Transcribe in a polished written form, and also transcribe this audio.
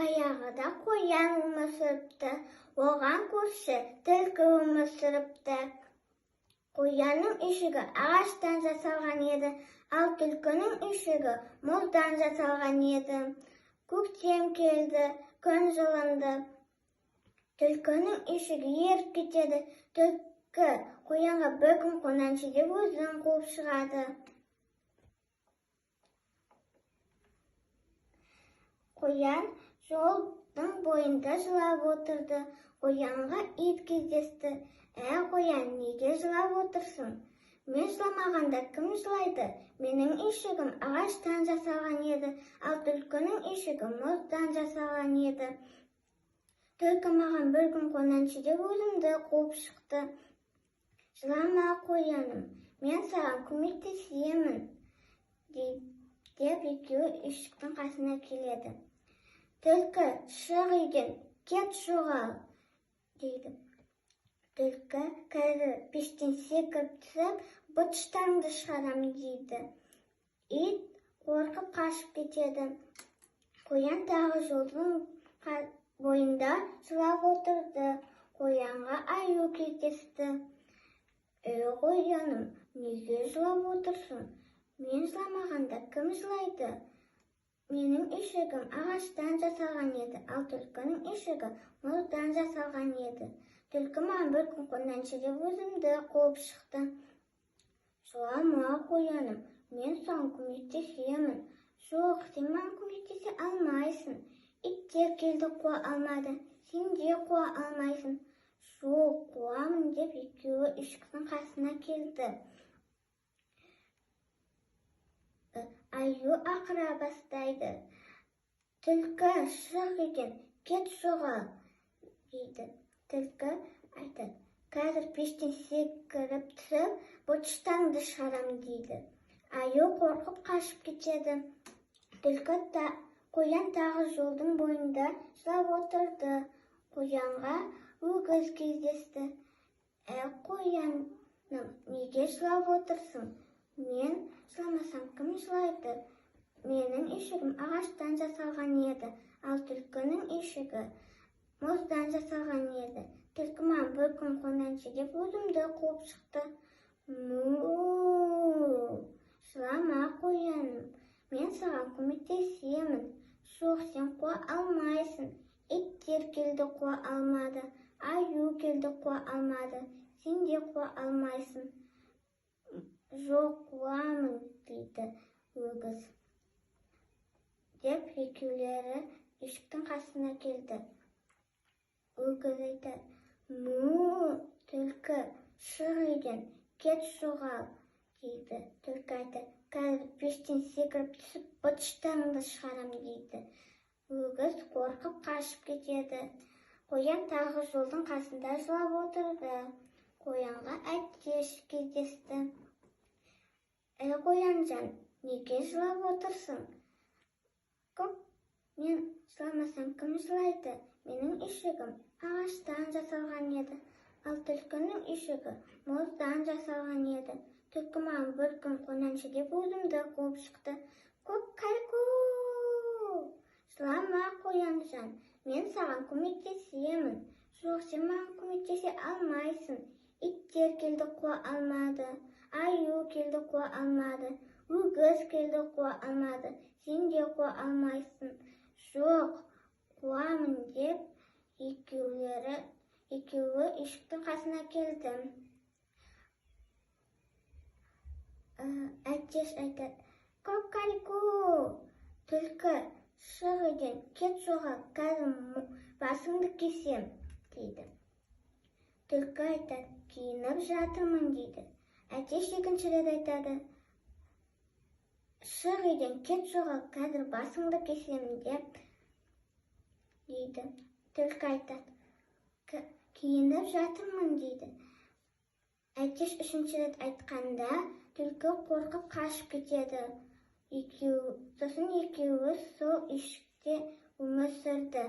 Баяғыда қоян өмір сүріпті, оған көрші түлкі өмір сүріпті. Қоянның үйшігі ағаштан жасалған еді, ал түлкінің үйшігі мұздан жасалған еді. Көктем келді, күн жылынды. Түлкінің үйшігі еріп кетеді. Түлкі қоянға бір күн қонайыншы деп өзін қуып шығады. Қоян жолдың бойында жылап отырды. Қоянға ит кездесті. Қоян, неге жылап отырсың? Мен жыламағанда кім жылайды? Менің үйшігім ағаштан жасалған еді, ал түлкінің үйшігі мұздан жасалған еді. Түлкі маған бір күн қонайыншы деп өзімді қуып шықты. Жылама, қояным, мен саған көмектесемін, деп екеуі үйшіктің қасына келеді. Түлкі, шық үйден, кет жоғал, дейді. Түлкі қазір пештен секіріп түсіп, быт-шытаңды шығарам, дейді. Ит қорқып қашып кетеді. Қоян тағы жолдың бойында жылап отырды. Қоянға аю кездесті. Қояным, неге жылап отырсың? Мен жыламағанда кім жылайды? Менің үйшігім ағаштан жасалған еді, ал түлкінің үйшігі мұздан жасалған еді. Түлкі маған бір күн қонайыншы деп өзімді қуып шықты. Жылама, қояным, мен саған көмектесемін. Жоқ, сен маған көмектесе алмайсың. Иттер келді, қуа алмады, сен де қуа алмайсың. Жоқ, қуамын, деп екеуі үйшіктің қасына келді. Аю ақыра бастайды. Түлкі, шық үйден, кет жоғал, дейді. Түлкі айтады, қазір пештен секіріп түсіп, быт-шытаңды шығарам, дейді. Аю қорқып қашып кетеді. Қоян тағы жолдың бойында жылап отырды. Қоянға өгіз кездесті. Қояным, неге жылап отырсың? Мен жыламасам кім жылайды? Менің үйшігім ағаштан жасалған еді, ал түлкінің үйшігі мұздан жасалған еді. Түлкі маған бір күн қонайыншы деп өзімді қуып шықты. Жылама, қояным, мен саған көмектесемін. Жоқ, сен қуа алмайсың. Иттер келді, қуа алмады, аю келді, қуа алмады, сен де қуа алмайсың. Жоқ, қуамын, дейді өгіз. Деп екеулері үйшіктің қасына келді. Өгіз айтады, түлкі, шық үйден, кет жоғал, дейді. Түлкі айтады, қазір пештен секіріп түсіп, быт-шытаңды шығарам, дейді. Өгіз қорқып қашып кетеді. Қоян тағы жолдың қасында жылап отырды. Қоянға әтеш кездесті. Қоянжан, неге жылап отырсың? Мен жыламасам кім жылайды? Менің үйшігім ағаштан жасалған еді, ал түлкінің үйшігі мұздан жасалған еді. Түлкі маған бір күн қонайыншы деп өзімді қуып шықты. Көк-қайку! Жылама, Қоянжан, мен саған көмектесемін. Жоқ, сен маған көмектесе алмайсың. Иттер келді, қуа алмады, аю келді, қуа алмады, өгіз келді, қуа алмады, сен де қуа алмайсың. Жоқ, қуамын, деп екеуі үйшіктің қасына келді. Әтеш айтады, көк-қайку! Түлкі, шық үйден, кет жоғал, қазір басыңды кесем, дейді. Түлкі айтады, киініп жатырмын, дейді. Әтеш екінші рет айтады, шық үйден, кет жоғал, қазір басыңды кесемін, дейді. Түлкі айтады, киініп жатырмын, дейді. Әтеш үшінші рет айтқанда, түлкі қорқып қашып кетеді. Сосын екеуі сол үйшікте өмір сүрді.